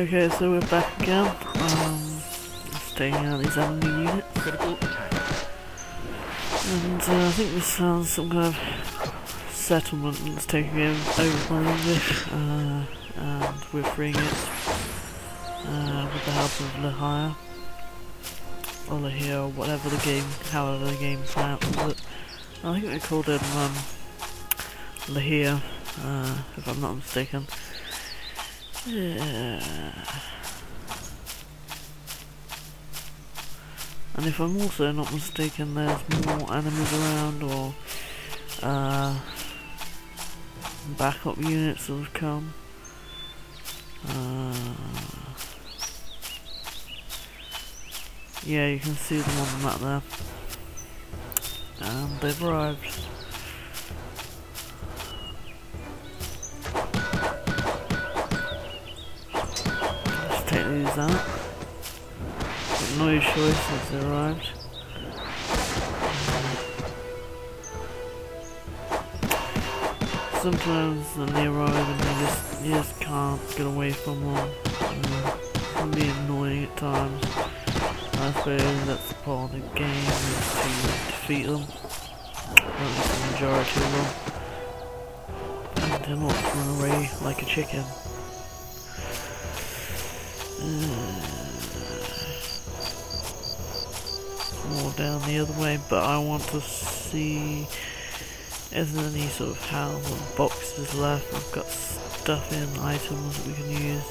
Okay, so we're back again. Just taking out these enemy units. Critical attack. And I think this sounds some kind of settlement that's taking over by the English, and we're freeing it with the help of Lahire. Or Lahire, or whatever the game, however the game pronounces it. I think they called it Lahire, if I'm not mistaken. Yeah. And if I'm also not mistaken, there's more enemies around, or backup units that have come. Yeah, you can see them on the map there. And they've arrived. Let's take these out. Got no choice since they arrived. Sometimes when they arrive and you just can't get away from them. It can be annoying at times. I suppose that's the part of the game, is to defeat them. At least the majority of them. And to not run away like a chicken. More down the other way, but I want to see is there any sort of house or boxes left. I've got stuff in, items that we can use.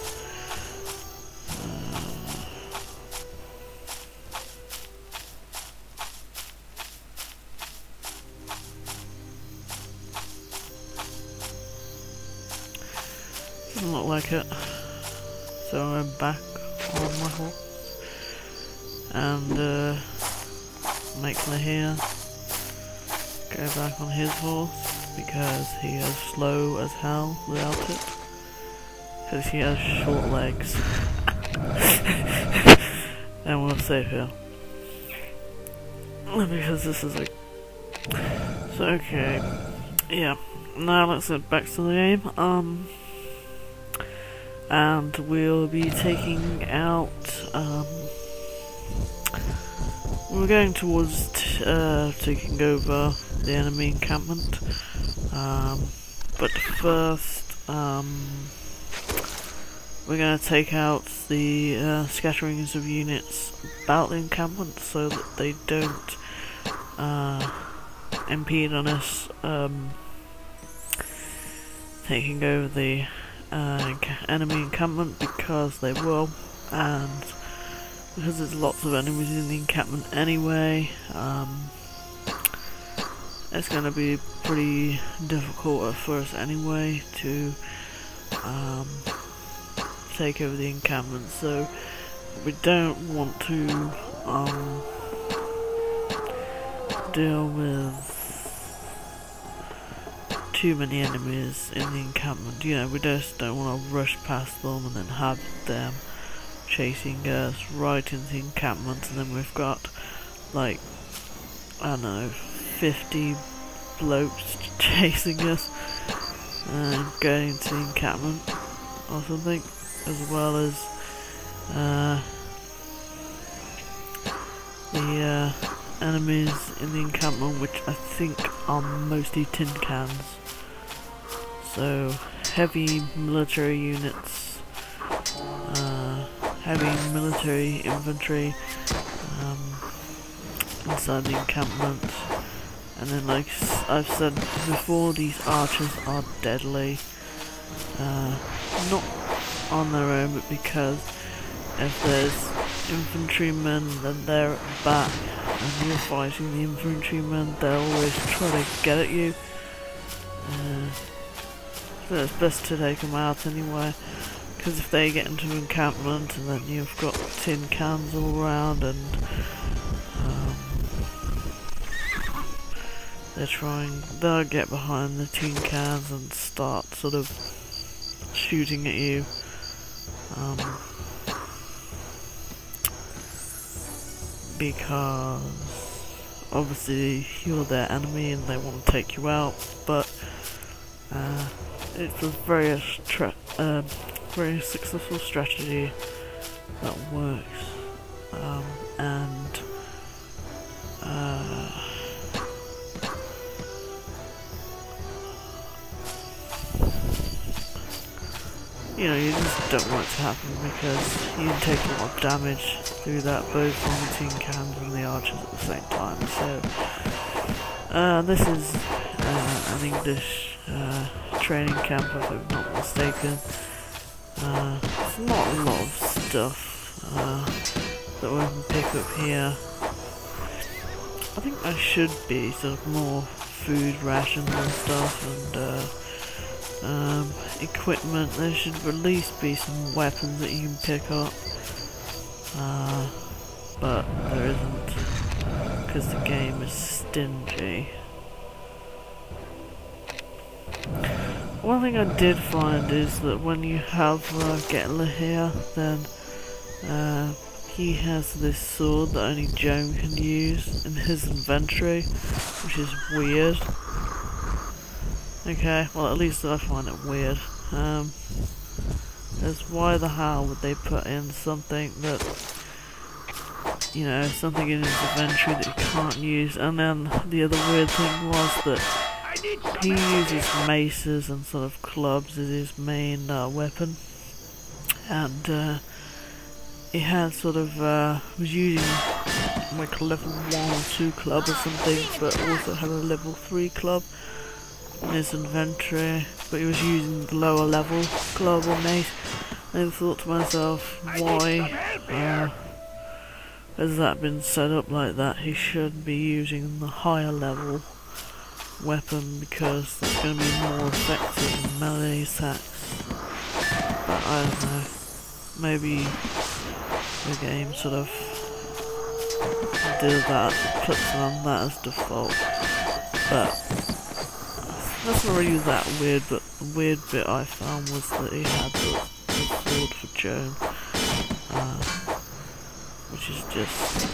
Doesn't look like it. So I'm back on my horse and make Lahire go back on his horse because he is slow as hell without it. Because he has short legs. And we'll save here. Because this is like... So okay. Yeah. Now let's get back to the game. And we'll be taking out, we're going towards taking over the enemy encampment, but first we're going to take out the scatterings of units about the encampment so that they don't impede on us taking over the enemy encampment, because they will, and because there's lots of enemies in the encampment anyway, it's going to be pretty difficult for us anyway to take over the encampment, so we don't want to deal with too many enemies in the encampment. You know, we just don't want to rush past them and then have them chasing us right into the encampment, and then we've got like, I don't know, 50 blokes chasing us and going to the encampment or something, as well as the enemies in the encampment, which I think are mostly tin cans. So heavy military units, heavy military infantry inside the encampment, and then, like I've said before, these archers are deadly, not on their own, but because if there's infantrymen, then they're at the back and you're fighting the infantrymen, they'll always try to get at you. So it's best to take them out anyway, because if they get into encampment and then you've got tin cans all around and they'll get behind the tin cans and start sort of shooting at you. Because obviously you're their enemy and they want to take you out, but it's a very very successful strategy that works, and you know, you just don't want it to happen because you can take a lot of damage through that, both from the tin cans and the archers at the same time. So this is an English training camp, if I'm not mistaken. There's not a lot of stuff that we can pick up here. I think there should be sort of more food rations and stuff, and equipment. There should at least be some weapons that you can pick up, but there isn't, because the game is stingy. One thing I did find is that when you have Getler here, then he has this sword that only Joan can use in his inventory, which is weird. Okay, well at least I find it weird. Because why the hell would they put in something that, you know, something in his inventory that he can't use? And then the other weird thing was that he uses maces and sort of clubs as his main weapon, and he had sort of was using like a level 1 or 2 club or something, but also had a level 3 club in his inventory, but he was using the lower level club or mace. And I thought to myself, why has that been set up like that? He should be using the higher level weapon, because that's going to be more effective in melee attacks. But I don't know, maybe the game sort of did that, puts it on that as default, but that's not really that weird. But the weird bit I found was that he had the sword for Joan, which is just,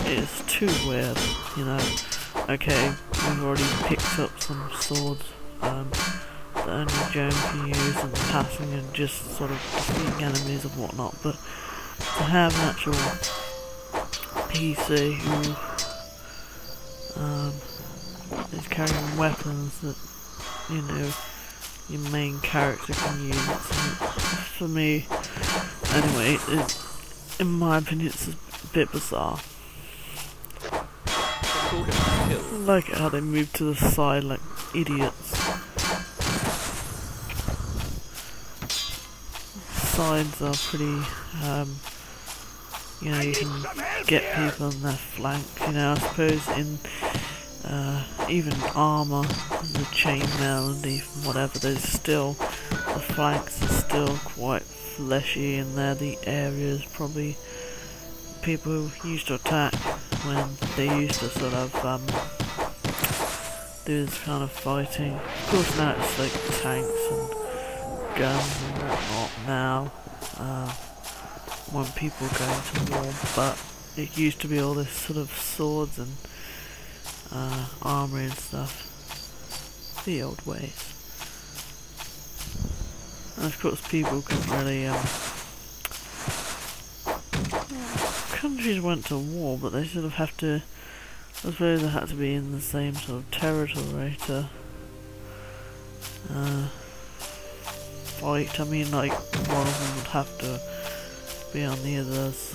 it's too weird, you know. Okay, we've already picked up some swords that only Joan can use in passing and just sort of defeating enemies and whatnot, but to have an actual PC who is carrying weapons that, you know, your main character can use, for me, anyway, in my opinion, it's a bit bizarre. I like how they move to the side like idiots. Sides are pretty, you know, you can get people on their flanks, you know. I suppose in even armour, the chainmail and even whatever, there's still, the flanks are still quite fleshy, and they're the areas probably people who used to attack when they used to sort of do this kind of fighting. Of course now it's like tanks and guns and whatnot now, when people go into war, but it used to be all this sort of swords and armour and stuff, the old ways. And of course people couldn't really, countries went to war, but they sort of have to, I suppose they had to be in the same sort of territory to fight. I mean, like, one of them would have to be on the other's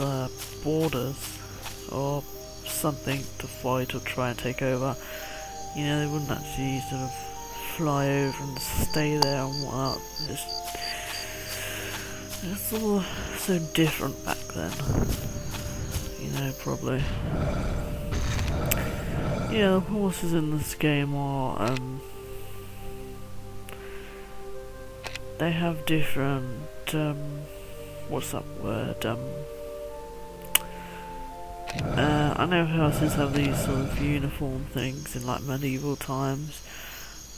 borders or something to fight or try and take over. You know, they wouldn't actually sort of fly over and stay there and whatnot. It's all so different back then. You know, probably. Yeah, the horses in this game are, they have different, what's that word, I know horses have these sort of uniform things in like medieval times,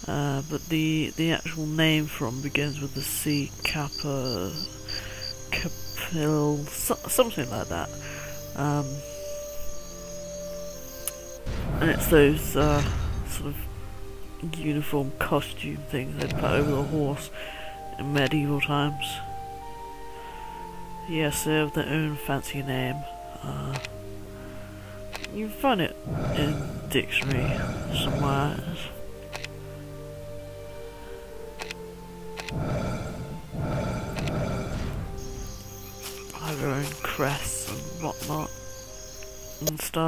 but the actual name for them begins with the C, Kappa, Capil, something like that. And it's those sort of uniform costume things they put over the horse in medieval times. Yes, they have their own fancy name. You can find it in dictionary somewhere. Have their own crests and whatnot and stuff.